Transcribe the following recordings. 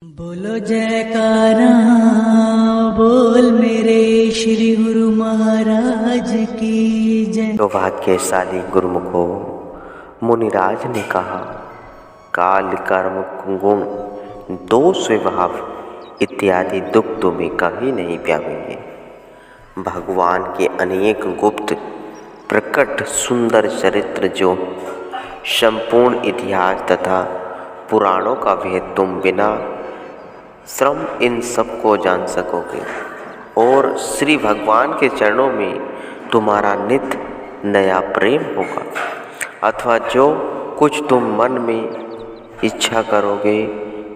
बोलो जयकारा बोल मेरे श्री गुरु महाराज की जय। तो भाग्यशाली गुरुमुखो मुनिराज ने कहा, काल कर्म गुण दोष स्वभाव इत्यादि दुख तुम्हें कभी नहीं प्यावेंगे। भगवान के अनेक गुप्त प्रकट सुंदर चरित्र जो संपूर्ण इतिहास तथा पुराणों का भेद तुम बिना श्रम इन सबको जान सकोगे और श्री भगवान के चरणों में तुम्हारा नित्य नया प्रेम होगा। अथवा जो कुछ तुम मन में इच्छा करोगे,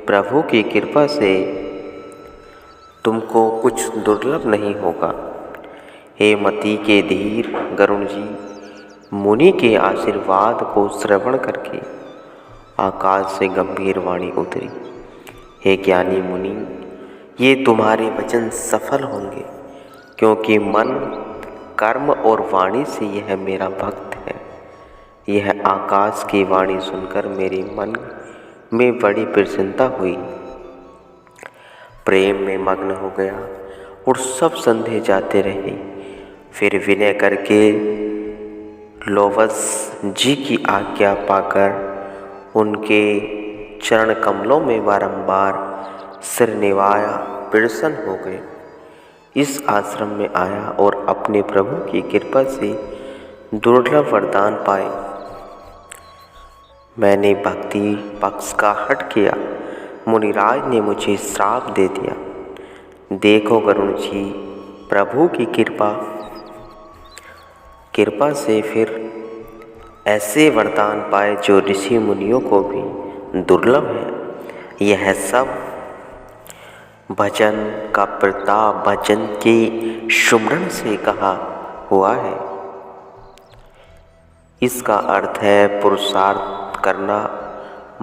प्रभु की कृपा से तुमको कुछ दुर्लभ नहीं होगा। हे मति के धीर गरुण जी, मुनि के आशीर्वाद को श्रवण करके आकाश से गंभीर वाणी उतरी। हे ज्ञानी मुनि, ये तुम्हारे वचन सफल होंगे, क्योंकि मन, कर्म और वाणी से यह मेरा भक्त है। यह आकाश की वाणी सुनकर मेरे मन में बड़ी प्रसन्नता हुई, प्रेम में मग्न हो गया और सब संदेह जाते रहे। फिर विनय करके लोवस जी की आज्ञा पाकर उनके चरण कमलों में बारंबार सिर निवाया प्रसन्न हो गए। इस आश्रम में आया और अपने प्रभु की कृपा से दुर्लभ वरदान पाए। मैंने भक्ति पक्ष का हट किया, मुनिराज ने मुझे श्राप दे दिया। देखो गरुण जी, प्रभु की कृपा से फिर ऐसे वरदान पाए जो ऋषि मुनियों को भी दुर्लभ है। यह सब भजन का प्रताप, भजन के सुमरण से कहा हुआ है। इसका अर्थ है पुरुषार्थ करना,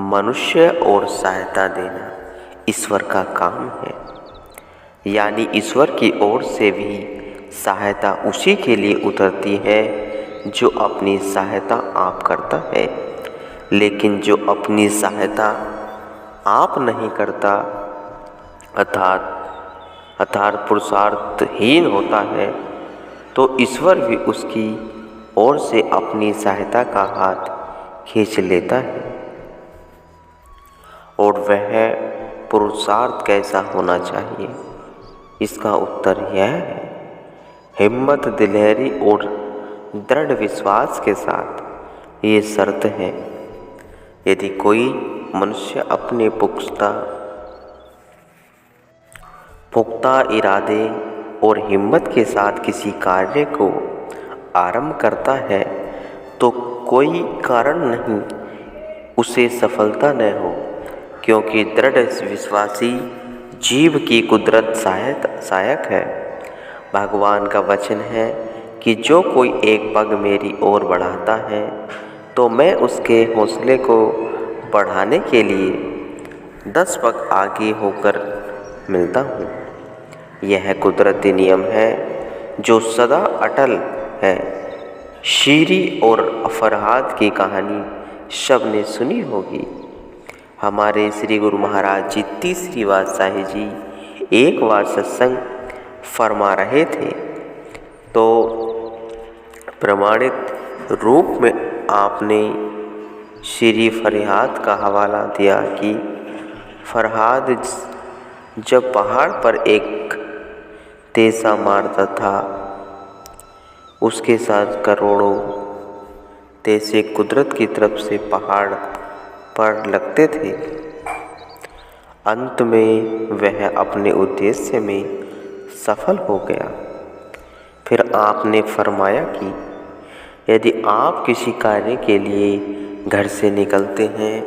मनुष्य और सहायता देना ईश्वर का काम है। यानी ईश्वर की ओर से भी सहायता उसी के लिए उतरती है जो अपनी सहायता आप करता है। लेकिन जो अपनी सहायता आप नहीं करता अर्थात पुरुषार्थहीन होता है, तो ईश्वर भी उसकी ओर से अपनी सहायता का हाथ खींच लेता है। और वह पुरुषार्थ कैसा होना चाहिए? इसका उत्तर यह है, हिम्मत, दिलेरी और दृढ़ विश्वास के साथ। ये शर्त है, यदि कोई मनुष्य अपने पुख्ता इरादे और हिम्मत के साथ किसी कार्य को आरंभ करता है, तो कोई कारण नहीं उसे सफलता न हो, क्योंकि दृढ़ विश्वासी जीव की कुदरत सहायक है। भगवान का वचन है कि जो कोई एक पग मेरी ओर बढ़ाता है, तो मैं उसके हौसले को बढ़ाने के लिए 10 पग आगे होकर मिलता हूँ। यह कुदरती नियम है जो सदा अटल है। शीरी और फरहाद की कहानी सबने सुनी होगी। हमारे श्री गुरु महाराज जी तीसरी बार शाही जी एक बार सत्संग फरमा रहे थे, तो प्रमाणित रूप में आपने श्री फरहाद का हवाला दिया कि फरहाद जब पहाड़ पर एक तेसा मारता था, उसके साथ करोड़ों तेसे कुदरत की तरफ से पहाड़ पर लगते थे। अंत में वह अपने उद्देश्य में सफल हो गया। फिर आपने फरमाया कि यदि आप किसी कार्य के लिए घर से निकलते हैं,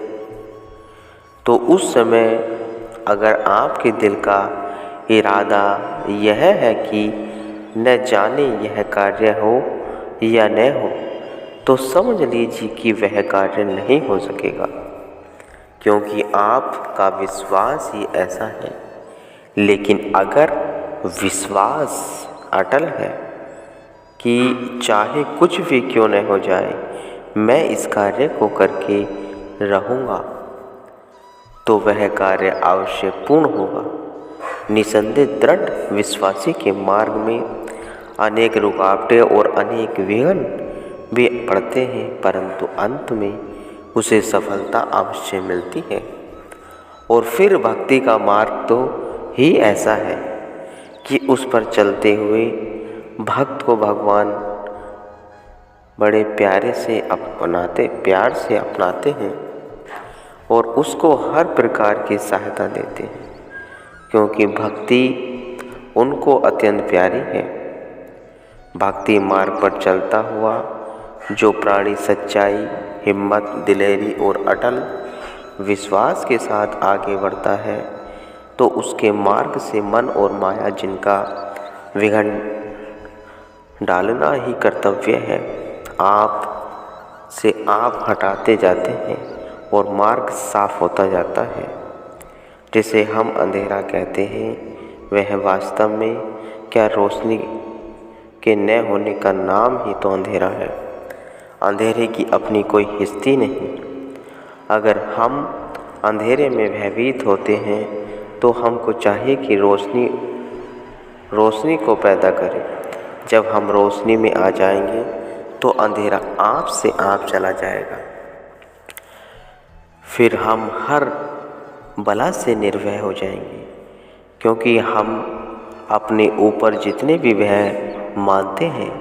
तो उस समय अगर आपके दिल का इरादा यह है कि न जाने यह कार्य हो या न हो, तो समझ लीजिए कि वह कार्य नहीं हो सकेगा, क्योंकि आपका विश्वास ही ऐसा है। लेकिन अगर विश्वास अटल है कि चाहे कुछ भी क्यों न हो जाए, मैं इस कार्य को करके रहूँगा, तो वह कार्य अवश्य पूर्ण होगा। निसंदेह दृढ़ विश्वासी के मार्ग में अनेक रुकावटें और अनेक विघ्न भी पड़ते हैं, परंतु अंत में उसे सफलता अवश्य मिलती है। और फिर भक्ति का मार्ग तो ही ऐसा है कि उस पर चलते हुए भक्त को भगवान बड़े प्यार से अपनाते हैं और उसको हर प्रकार की सहायता देते हैं, क्योंकि भक्ति उनको अत्यंत प्यारी है। भक्ति मार्ग पर चलता हुआ जो प्राणी सच्चाई, हिम्मत, दिलेरी और अटल विश्वास के साथ आगे बढ़ता है, तो उसके मार्ग से मन और माया जिनका विघ्न डालना ही कर्तव्य है, आप से आप हटाते जाते हैं और मार्ग साफ होता जाता है। जिसे हम अंधेरा कहते हैं, वह वास्तव में क्या रोशनी के न होने का नाम ही तो अंधेरा है। अंधेरे की अपनी कोई हिस्ती नहीं। अगर हम अंधेरे में भयभीत होते हैं तो हमको चाहिए कि रोशनी को पैदा करें। जब हम रोशनी में आ जाएंगे तो अंधेरा आप से आप चला जाएगा। फिर हम हर बला से निर्भय हो जाएंगे, क्योंकि हम अपने ऊपर जितने भी भय मानते हैं,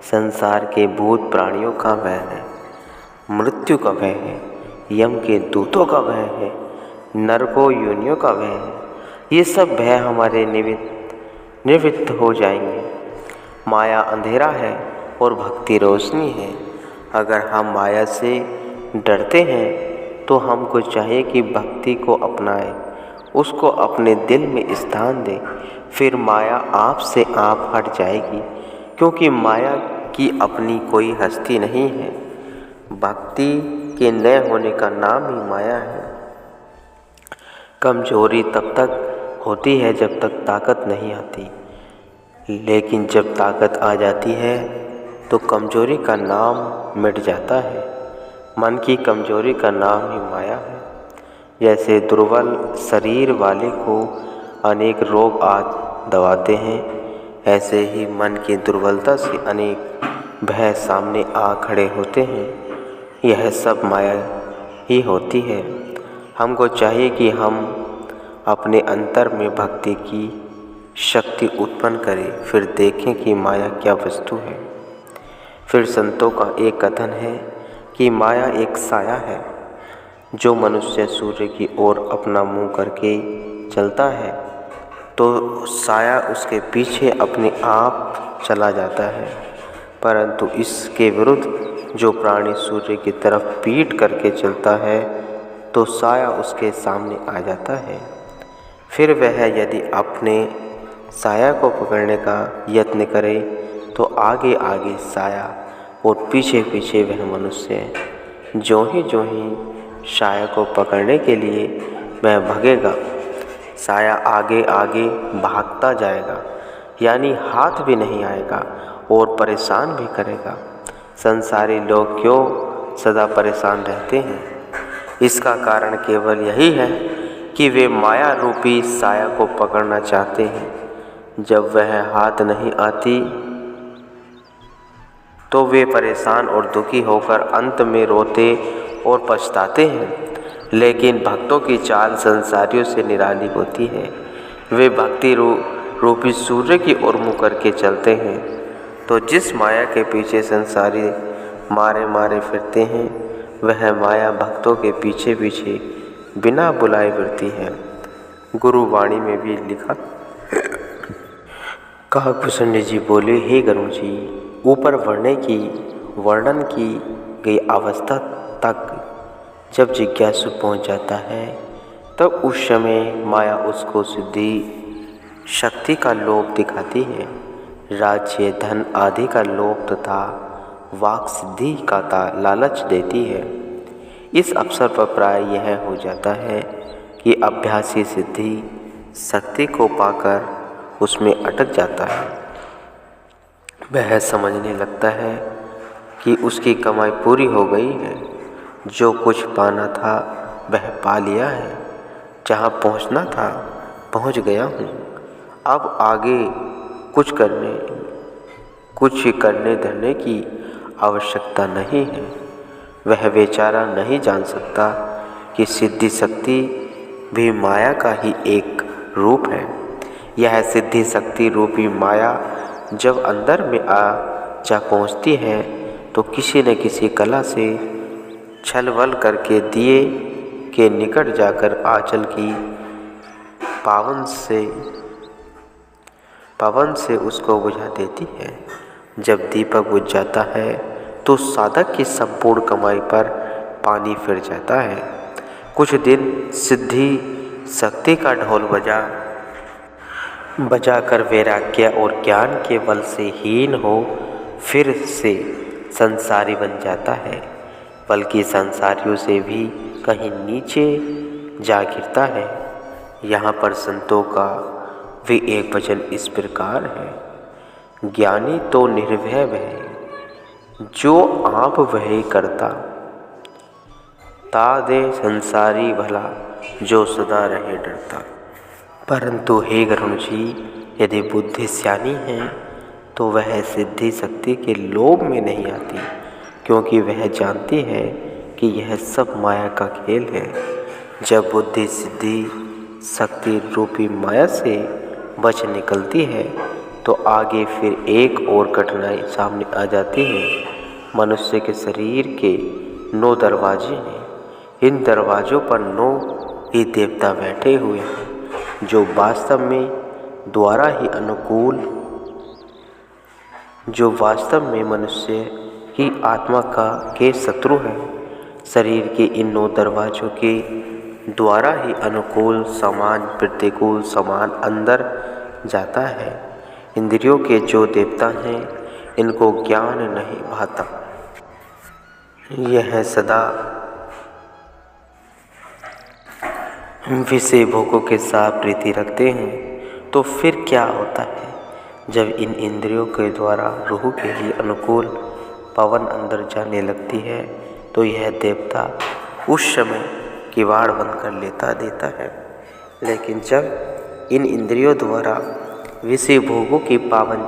संसार के भूत प्राणियों का भय है, मृत्यु का भय है, यम के दूतों का भय है, नरकों योनियों का भय है, ये सब भय हमारे निवृत्त हो जाएंगे। माया अंधेरा है और भक्ति रोशनी है। अगर हम माया से डरते हैं तो हमको चाहिए कि भक्ति को अपनाएं, उसको अपने दिल में स्थान दें। फिर माया आप से आप हट जाएगी, क्योंकि माया की अपनी कोई हस्ती नहीं है। भक्ति के न होने का नाम ही माया है। कमजोरी तब तक होती है जब तक ताकत नहीं आती, लेकिन जब ताकत आ जाती है तो कमजोरी का नाम मिट जाता है। मन की कमजोरी का नाम ही माया है। जैसे दुर्बल शरीर वाले को अनेक रोग दबाते हैं, ऐसे ही मन की दुर्बलता से अनेक भय सामने आ खड़े होते हैं। यह सब माया ही होती है। हमको चाहिए कि हम अपने अंतर में भक्ति की शक्ति उत्पन्न करें, फिर देखें कि माया क्या वस्तु है। फिर संतों का एक कथन है कि माया एक साया है। जो मनुष्य सूर्य की ओर अपना मुंह करके चलता है तो साया उसके पीछे अपने आप चला जाता है, परंतु इसके विरुद्ध जो प्राणी सूर्य की तरफ पीठ करके चलता है तो साया उसके सामने आ जाता है। फिर वह यदि अपने साया को पकड़ने का यत्न करे तो आगे आगे साया और पीछे पीछे वह मनुष्य जो ही साया को पकड़ने के लिए वह भगेगा, साया आगे आगे भागता जाएगा, यानी हाथ भी नहीं आएगा और परेशान भी करेगा। संसारी लोग क्यों सदा परेशान रहते हैं? इसका कारण केवल यही है कि वे माया रूपी साया को पकड़ना चाहते हैं। जब वह हाथ नहीं आती तो वे परेशान और दुखी होकर अंत में रोते और पछताते हैं। लेकिन भक्तों की चाल संसारियों से निराली होती है। वे भक्ति रूपी सूर्य की ओर मुँह करके चलते हैं, तो जिस माया के पीछे संसारी मारे फिरते हैं, वह माया भक्तों के पीछे पीछे बिना बुलाए फिरती है। गुरु वाणी में भी लिखा, काकभूषण जी बोले, हे गुरु जी, ऊपर वर्णन की गई अवस्था तक जब जिज्ञासु पहुंच जाता है, तब उस समय माया उसको सिद्धि शक्ति का लोभ दिखाती है, राज्य धन आदि का लोभ तथा वाक सिद्धि का लालच देती है। इस अवसर पर प्राय यह हो जाता है कि अभ्यासी सिद्धि शक्ति को पाकर उसमें अटक जाता है। वह समझने लगता है कि उसकी कमाई पूरी हो गई है, जो कुछ पाना था वह पा लिया है। जहाँ पहुँचना था पहुँच गया हूँ। अब आगे कुछ करने धरने की आवश्यकता नहीं है। वह बेचारा नहीं जान सकता कि सिद्धि शक्ति भी माया का ही एक रूप है। यह सिद्धि शक्ति रूपी माया जब अंदर में जा पहुँचती है तो किसी न किसी कला से छलवल करके दिए के निकट जाकर आंचल की पावन से उसको बुझा देती है। जब दीपक बुझ जाता है तो साधक की संपूर्ण कमाई पर पानी फिर जाता है। कुछ दिन सिद्धि शक्ति का ढोल बजाकर वैराग्य और ज्ञान के बल से हीन हो फिर से संसारी बन जाता है, बल्कि संसारियों से भी कहीं नीचे जा गिरता है। यहाँ पर संतों का भी एक वचन इस प्रकार है, ज्ञानी तो निर्भय वह जो आप वह करता, ता दे संसारी भला जो सदा रहे डरता। परंतु हे गरुण जी, यदि बुद्धि सियानी है तो वह सिद्धि शक्ति के लोभ में नहीं आती, क्योंकि वह जानती है कि यह सब माया का खेल है। जब बुद्धि सिद्धि शक्ति रूपी माया से बच निकलती है तो आगे फिर एक और कठिनाई सामने आ जाती है। मनुष्य के शरीर के 9 दरवाजे हैं। इन दरवाज़ों पर 9 ही देवता बैठे हुए हैं, जो वास्तव में मनुष्य की आत्मा के शत्रु हैं। शरीर के इन 9 दरवाज़ों के द्वारा ही अनुकूल सामान प्रतिकूल सामान अंदर जाता है। इंद्रियों के जो देवता हैं इनको ज्ञान नहीं भाता, यह सदा विषय भोगों के साथ प्रीति रखते हैं। तो फिर क्या होता है, जब इन इंद्रियों के द्वारा रूह के लिए अनुकूल पवन अंदर जाने लगती है तो यह देवता उस समय किवाड़ बंद कर देता है। लेकिन जब इन इंद्रियों द्वारा विषय भोगों की पावन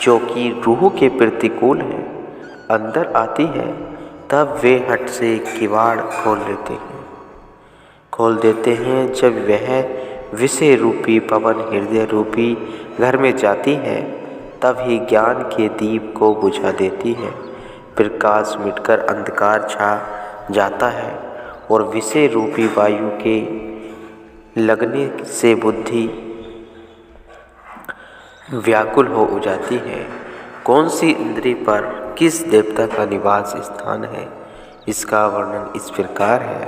जो कि रूह के प्रतिकूल है अंदर आती है, तब वे हट से किवाड़ खोल देते हैं। जब वह विषय रूपी पवन हृदय रूपी घर में जाती है तब ही ज्ञान के दीप को बुझा देती है। प्रकाश मिटकर अंधकार छा जाता है और विषय रूपी वायु के लगने से बुद्धि व्याकुल हो जाती है। कौन सी इंद्रिय पर किस देवता का निवास स्थान है, इसका वर्णन इस प्रकार है।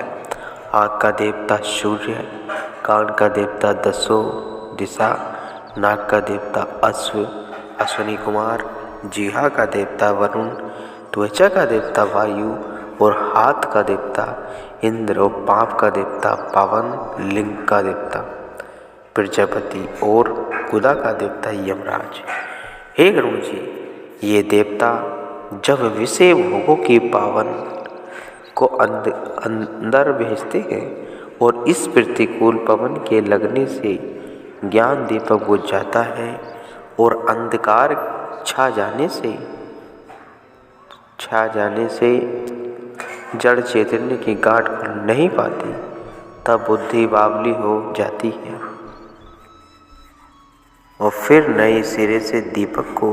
आँख का देवता सूर्य, कान का देवता दसों दिशा, नाक का देवता अश्विनी कुमार, जिह्वा का देवता वरुण, त्वचा का देवता वायु और हाथ का देवता इंद्र और पाँव का देवता पवन, लिंग का देवता प्रजापति और गुदा का देवता यमराज। हे गरुण जी, ये देवता जब विषय भोगों की पावन को अंदर भेजते हैं और इस प्रतिकूल पवन के लगने से ज्ञान दीपक बुझ जाता है और अंधकार छा जाने से जड़ चैतन्य की गांठ खुल नहीं पाती, तब बुद्धि बावली हो जाती है और फिर नए सिरे से दीपक को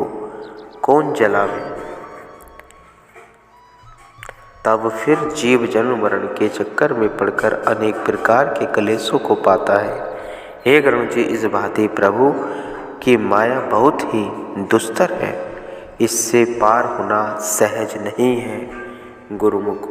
कौन जलावे। तब फिर जीव जन्म मरण के चक्कर में पड़कर अनेक प्रकार के कलेशों को पाता है। हे गरुण जी, इस भांति प्रभु की माया बहुत ही दुस्तर है, इससे पार होना सहज नहीं है। गुरुमुख